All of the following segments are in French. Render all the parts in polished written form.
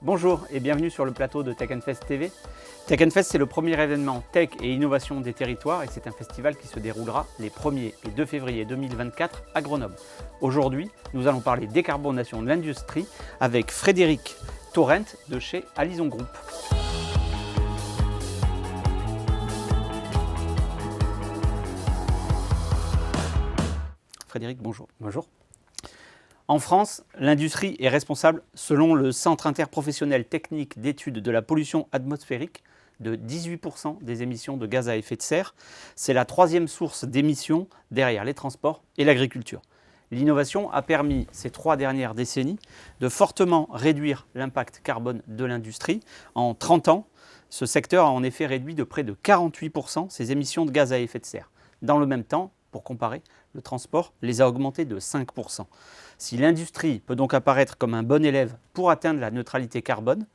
Bonjour et bienvenue sur le plateau de Tech Fest TV. Tech Fest, c'est le premier événement tech et innovation des territoires et c'est un festival qui se déroulera les 1er et 2 février 2024 à Grenoble. Aujourd'hui, nous allons parler décarbonation de l'industrie avec Frédéric Torrent de chez Allyson Group. Frédéric, bonjour. Bonjour. En France, l'industrie est responsable, selon le Centre interprofessionnel technique d'études de la pollution atmosphérique, de 18% des émissions de gaz à effet de serre. C'est la troisième source d'émissions derrière les transports et l'agriculture. L'innovation a permis, ces 3 dernières décennies, de fortement réduire l'impact carbone de l'industrie. En 30 ans, ce secteur a en effet réduit de près de 48% ses émissions de gaz à effet de serre. Dans le même temps, pour comparer, le transport les a augmentées de 5%. Si l'industrie peut donc apparaître comme un bon élève pour atteindre la neutralité carbone,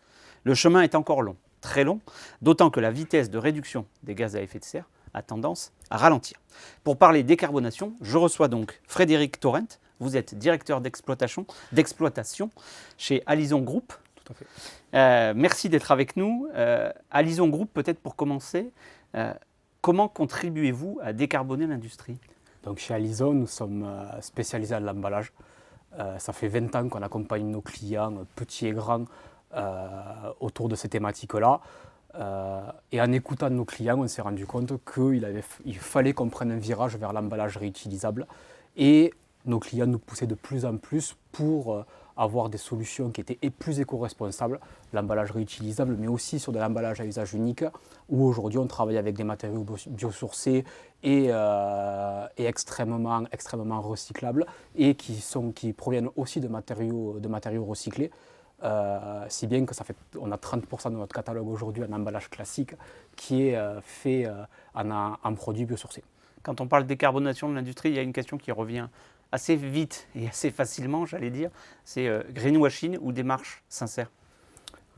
le chemin est encore long, très long, d'autant que la vitesse de réduction des gaz à effet de serre a tendance à ralentir. Pour parler décarbonation, je reçois donc Frédéric Torrent. Vous êtes directeur d'exploitation chez Allyson Group. Tout à fait. Merci d'être avec nous. Allyson Group, peut-être pour commencer, comment contribuez-vous à décarboner l'industrie ? Donc chez Allyson, nous sommes spécialisés dans l'emballage. Ça fait 20 ans qu'on accompagne nos clients, petits et grands, autour de ces thématiques-là. Et en écoutant nos clients, on s'est rendu compte qu'il fallait qu'on prenne un virage vers l'emballage réutilisable. Et nos clients nous poussaient de plus en plus pour avoir des solutions qui étaient plus éco-responsables, l'emballage réutilisable, mais aussi sur de l'emballage à usage unique, où aujourd'hui on travaille avec des matériaux biosourcés et extrêmement recyclables, et qui proviennent aussi de matériaux recyclés, si bien que on a 30% de notre catalogue aujourd'hui en emballage classique qui est fait en produits biosourcés. Quand on parle de décarbonation de l'industrie, il y a une question qui revient assez vite et assez facilement, j'allais dire, c'est greenwashing ou démarche sincère.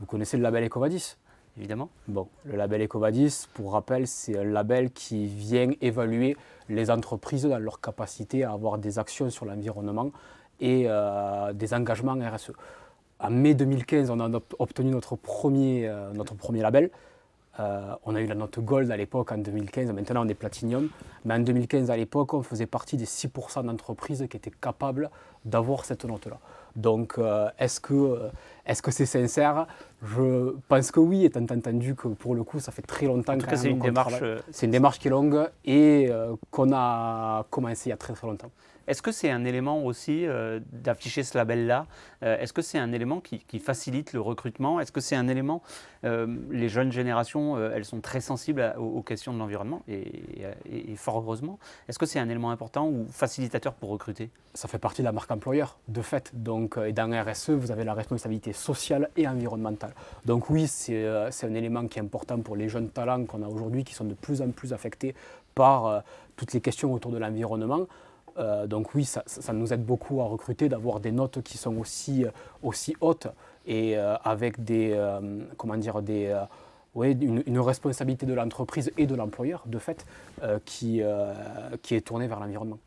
Vous connaissez le label EcoVadis ? Évidemment. Bon, le label EcoVadis, pour rappel, c'est un label qui vient évaluer les entreprises dans leur capacité à avoir des actions sur l'environnement et des engagements RSE. En mai 2015, on a obtenu notre premier label. On a eu la note Gold à l'époque en 2015, maintenant on est Platinum. Mais en 2015 à l'époque, on faisait partie des 6% d'entreprises qui étaient capables d'avoir cette note-là. Donc est-ce que c'est sincère ? Je pense que oui, étant entendu que pour le coup ça fait très longtemps en tout cas, c'est une démarche. C'est une démarche qui est longue et qu'on a commencé il y a très très longtemps. Est-ce que c'est un élément aussi d'afficher ce label-là ? Est-ce que c'est un élément qui facilite le recrutement ? Est-ce que c'est un élément, les jeunes générations, elles sont très sensibles aux questions de l'environnement et fort heureusement. Est-ce que c'est un élément important ou facilitateur pour recruter ? Ça fait partie de la marque employeur, de fait. Donc, et dans RSE, vous avez la responsabilité sociale et environnementale. Donc oui, c'est un élément qui est important pour les jeunes talents qu'on a aujourd'hui, qui sont de plus en plus affectés par toutes les questions autour de l'environnement. Donc oui, ça nous aide beaucoup à recruter, d'avoir des notes qui sont aussi hautes et avec une responsabilité de l'entreprise et de l'employeur, de fait, qui est tournée vers l'environnement.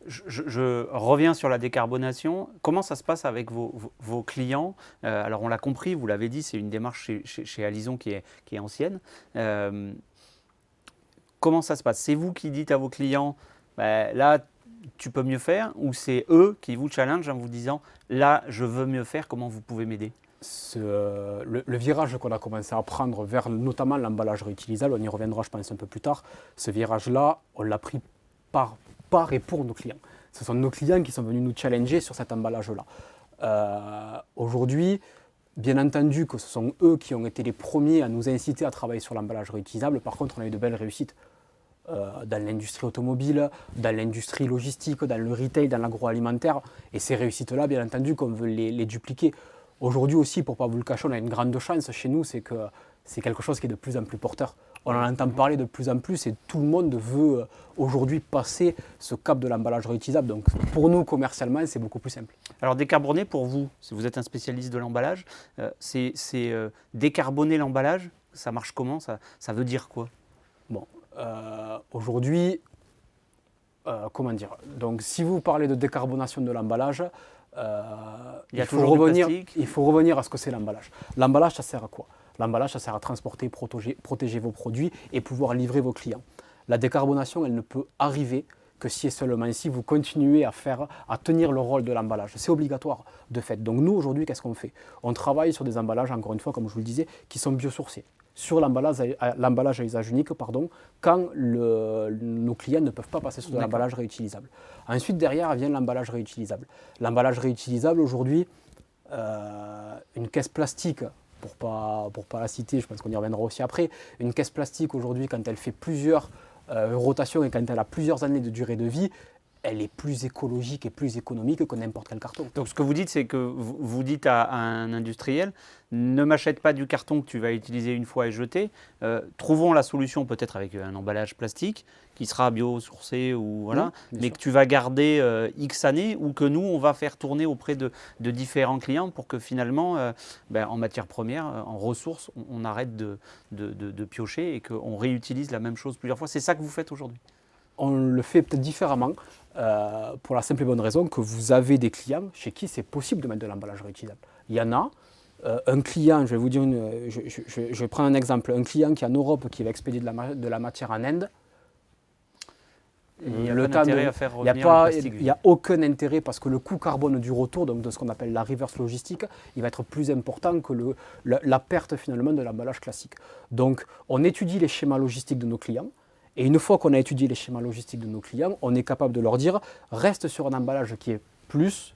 Je reviens sur la décarbonation. Comment ça se passe avec vos clients ? Alors on l'a compris, vous l'avez dit, c'est une démarche chez Allyson qui est ancienne. Comment ça se passe ? C'est vous qui dites à vos clients, là, tu peux mieux faire, ou c'est eux qui vous challengent en vous disant « là, je veux mieux faire, comment vous pouvez m'aider » ? Le virage qu'on a commencé à prendre vers notamment l'emballage réutilisable, on y reviendra je pense un peu plus tard, ce virage-là, on l'a pris par et pour nos clients. Ce sont nos clients qui sont venus nous challenger sur cet emballage-là. Aujourd'hui, bien entendu que ce sont eux qui ont été les premiers à nous inciter à travailler sur l'emballage réutilisable, par contre on a eu de belles réussites. Dans l'industrie automobile, dans l'industrie logistique, dans le retail, dans l'agroalimentaire. Et ces réussites-là, bien entendu, qu'on veut les dupliquer. Aujourd'hui aussi, pour ne pas vous le cacher, on a une grande chance chez nous, c'est que c'est quelque chose qui est de plus en plus porteur. On en entend parler de plus en plus et tout le monde veut aujourd'hui passer ce cap de l'emballage réutilisable. Donc pour nous, commercialement, c'est beaucoup plus simple. Alors décarboner, pour vous, si vous êtes un spécialiste de l'emballage, c'est décarboner l'emballage, ça marche comment ? Ça veut dire quoi ? Bon. Aujourd'hui, comment dire ? Donc, si vous parlez de décarbonation de l'emballage, Il y a toujours du plastique. Il faut revenir à ce que c'est l'emballage. L'emballage, ça sert à quoi? L'emballage, ça sert à transporter, protéger vos produits et pouvoir livrer vos clients. La décarbonation, elle ne peut arriver que si et seulement si vous continuez à tenir le rôle de l'emballage. C'est obligatoire de fait. Donc nous, aujourd'hui, qu'est-ce qu'on fait? On travaille sur des emballages, encore une fois, comme je vous le disais, qui sont biosourcés. Sur l'emballage à usage unique, quand nos clients ne peuvent pas passer sur de l'emballage réutilisable. Ensuite, derrière, vient l'emballage réutilisable. L'emballage réutilisable, aujourd'hui, une caisse plastique, pour pas la citer, je pense qu'on y reviendra aussi après, une caisse plastique, aujourd'hui, quand elle fait plusieurs rotations et quand elle a plusieurs années de durée de vie, elle est plus écologique et plus économique que n'importe quel carton. Donc ce que vous dites, c'est que vous dites à un industriel, ne m'achète pas du carton que tu vas utiliser une fois et jeter, trouvons la solution peut-être avec un emballage plastique qui sera biosourcé ou voilà, mais que tu vas garder X années ou que nous on va faire tourner auprès de différents clients pour que finalement, en matière première, en ressources, on arrête de piocher et qu'on réutilise la même chose plusieurs fois. C'est ça que vous faites aujourd'hui? On le fait peut-être différemment, pour la simple et bonne raison que vous avez des clients chez qui c'est possible de mettre de l'emballage réutilisable. Il y en a, un client, je vais vous dire, je vais prendre un exemple, un client qui est en Europe, qui va expédier de la matière en Inde, il n'y a pas d'intérêt à faire revenir le plastique. Il n'y a aucun intérêt parce que le coût carbone du retour, donc de ce qu'on appelle la reverse logistique, il va être plus important que la perte finalement de l'emballage classique. Donc on étudie les schémas logistiques de nos clients. Et une fois qu'on a étudié les schémas logistiques de nos clients, on est capable de leur dire reste sur un emballage qui est plus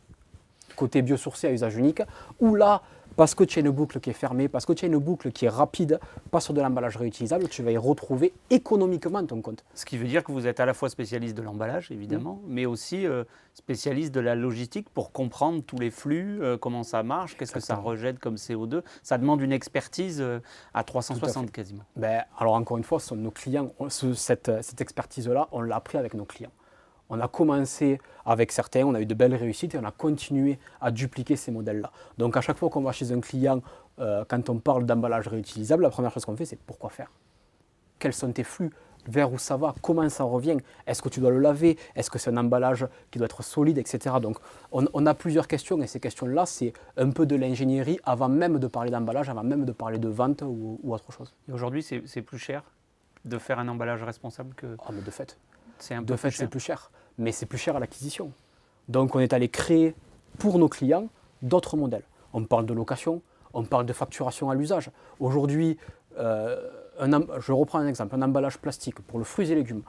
côté biosourcé à usage unique, ou là, parce que tu as une boucle qui est fermée, parce que tu as une boucle qui est rapide, pas sur de l'emballage réutilisable, tu vas y retrouver économiquement ton compte. Ce qui veut dire que vous êtes à la fois spécialiste de l'emballage, évidemment, mais aussi spécialiste de la logistique pour comprendre tous les flux, comment ça marche, qu'est-ce que ça rejette comme CO2. Ça demande une expertise à 360 quasiment. Alors encore une fois, ce sont nos clients, cette expertise-là, on l'a appris avec nos clients. On a commencé avec certains, on a eu de belles réussites et on a continué à dupliquer ces modèles-là. Donc à chaque fois qu'on va chez un client, quand on parle d'emballage réutilisable, la première chose qu'on fait, c'est pourquoi faire? Quels sont tes flux? Vers où ça va? Comment ça revient? Est-ce que tu dois le laver? Est-ce que c'est un emballage qui doit être solide, etc. Donc on a plusieurs questions et ces questions-là, c'est un peu de l'ingénierie avant même de parler d'emballage, avant même de parler de vente ou autre chose. Et aujourd'hui, c'est plus cher de faire un emballage responsable que… Ah, mais de fait. De fait, c'est plus cher, mais c'est plus cher à l'acquisition. Donc on est allé créer pour nos clients d'autres modèles. On parle de location, on parle de facturation à l'usage. Aujourd'hui, je reprends un exemple, un emballage plastique pour le fruits et légumes.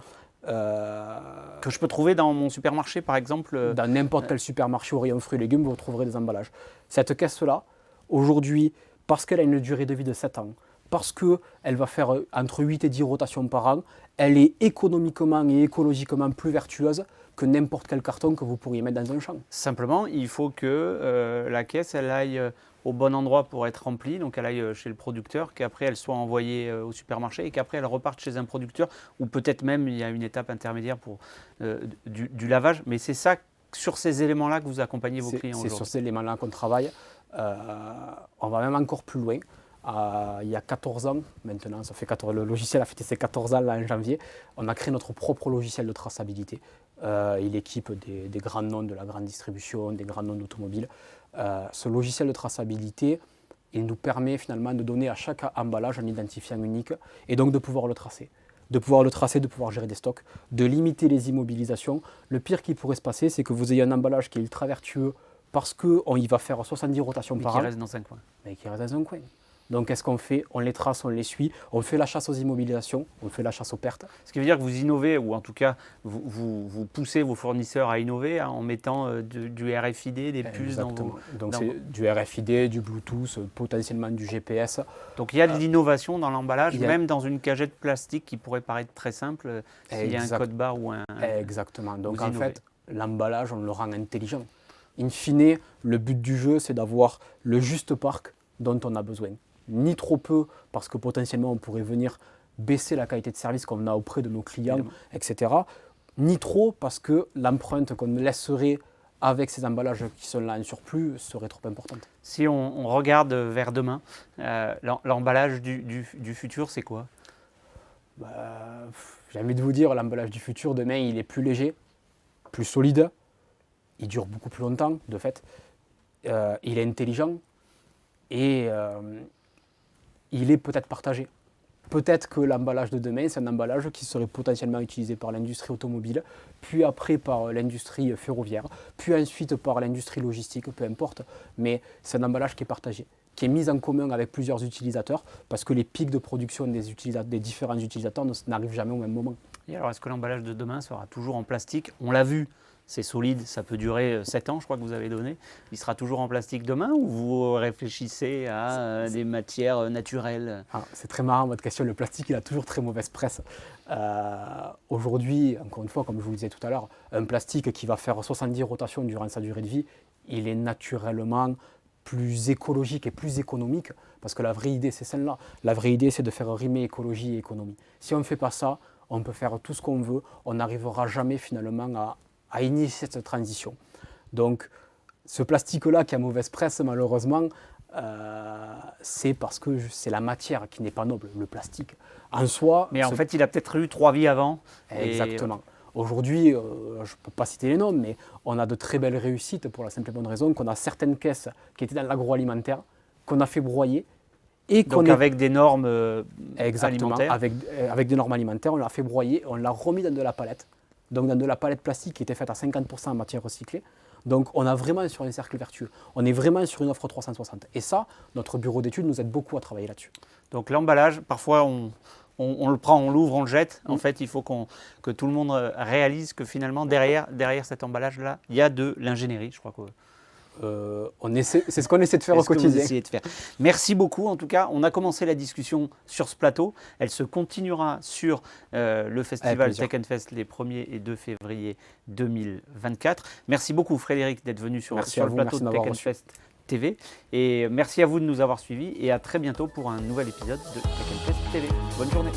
Que je peux trouver dans mon supermarché, par exemple. Dans n'importe quel supermarché au rayon fruits et légumes, vous trouverez des emballages. Cette caisse-là, aujourd'hui, parce qu'elle a une durée de vie de 7 ans, parce qu'elle va faire entre 8 et 10 rotations par an, elle est économiquement et écologiquement plus vertueuse que n'importe quel carton que vous pourriez mettre dans un champ. Simplement, il faut que la caisse elle aille au bon endroit pour être remplie, donc elle aille chez le producteur, qu'après elle soit envoyée au supermarché et qu'après elle reparte chez un producteur, ou peut-être même il y a une étape intermédiaire pour du lavage. Mais c'est ça, sur ces éléments-là que vous accompagnez vos clients aujourd'hui. C'est sur ces éléments-là qu'on travaille. On va même encore plus loin. Il y a 14 ans maintenant, le logiciel a fêté ses 14 ans là, en janvier, on a créé notre propre logiciel de traçabilité. Il équipe des grands noms de la grande distribution, des grands noms d'automobile. Ce logiciel de traçabilité, il nous permet finalement de donner à chaque emballage un identifiant unique et donc de pouvoir le tracer. De pouvoir gérer des stocks, de limiter les immobilisations. Le pire qui pourrait se passer, c'est que vous ayez un emballage qui est ultra vertueux parce qu'il va faire 70 rotations par an. Mais qui reste dans un coin. Mais qui reste dans un coin. Donc qu'est-ce qu'on fait? On les trace, on les suit, on fait la chasse aux immobilisations, on fait la chasse aux pertes. Ce qui veut dire que vous innovez, ou en tout cas vous poussez vos fournisseurs à innover en mettant du RFID, des puces dans vos… Donc c'est du RFID, du Bluetooth, potentiellement du GPS. Donc il y a de l'innovation dans l'emballage, même dans une cagette plastique qui pourrait paraître très simple, s'il y a un code barre ou un… Exactement. Donc en fait, l'emballage, on le rend intelligent. In fine, le but du jeu, c'est d'avoir le juste parc dont on a besoin. Ni trop peu, parce que potentiellement on pourrait venir baisser la qualité de service qu'on a auprès de nos clients, etc. Ni trop, parce que l'empreinte qu'on laisserait avec ces emballages qui sont là en surplus serait trop importante. Si on regarde vers demain, l'emballage du futur, c'est quoi? J'ai envie de vous dire, l'emballage du futur, demain, il est plus léger, plus solide, il dure beaucoup plus longtemps, de fait. Il est intelligent et il est peut-être partagé. Peut-être que l'emballage de demain, c'est un emballage qui serait potentiellement utilisé par l'industrie automobile, puis après par l'industrie ferroviaire, puis ensuite par l'industrie logistique, peu importe. Mais c'est un emballage qui est partagé, qui est mis en commun avec plusieurs utilisateurs, parce que les pics de production des différents utilisateurs n'arrivent jamais au même moment. Et alors, est-ce que l'emballage de demain sera toujours en plastique? On l'a vu, c'est solide, ça peut durer 7 ans, je crois que vous avez donné. Il sera toujours en plastique demain ou vous réfléchissez à des matières naturelles? C'est très marrant votre question. Le plastique, il a toujours très mauvaise presse. Aujourd'hui, encore une fois, comme je vous le disais tout à l'heure, un plastique qui va faire 70 rotations durant sa durée de vie, il est naturellement plus écologique et plus économique, parce que la vraie idée, c'est celle-là. La vraie idée, c'est de faire rimer écologie et économie. Si on ne fait pas ça, on peut faire tout ce qu'on veut, on n'arrivera jamais finalement à initier cette transition. Donc, ce plastique-là qui a mauvaise presse, malheureusement, c'est parce que c'est la matière qui n'est pas noble, le plastique. En soi... Mais en fait, il a peut-être eu 3 vies avant. Exactement. Aujourd'hui, je ne peux pas citer les noms, mais on a de très belles réussites pour la simple et bonne raison qu'on a certaines caisses qui étaient dans l'agroalimentaire, qu'on a fait broyer. Et donc avec des normes alimentaires. Avec des normes alimentaires, on l'a fait broyer, on l'a remis dans de la palette. Donc dans de la palette plastique qui était faite à 50% en matière recyclée. Donc on est vraiment sur un cercle vertueux. On est vraiment sur une offre 360. Et ça, notre bureau d'études nous aide beaucoup à travailler là-dessus. Donc l'emballage, parfois on le prend, on l'ouvre, on le jette. En fait, il faut que tout le monde réalise que finalement, derrière cet emballage-là, il y a de l'ingénierie, je crois que... c'est ce qu'on essaie de faire au quotidien. Merci beaucoup. En tout cas, on a commencé la discussion sur ce plateau. Elle se continuera sur le festival Tech and Fest les 1er et 2 février 2024. Merci beaucoup Frédéric d'être venu sur le plateau de Tech and Fest TV. Et merci à vous de nous avoir suivis et à très bientôt pour un nouvel épisode de Tech and Fest TV. Bonne journée.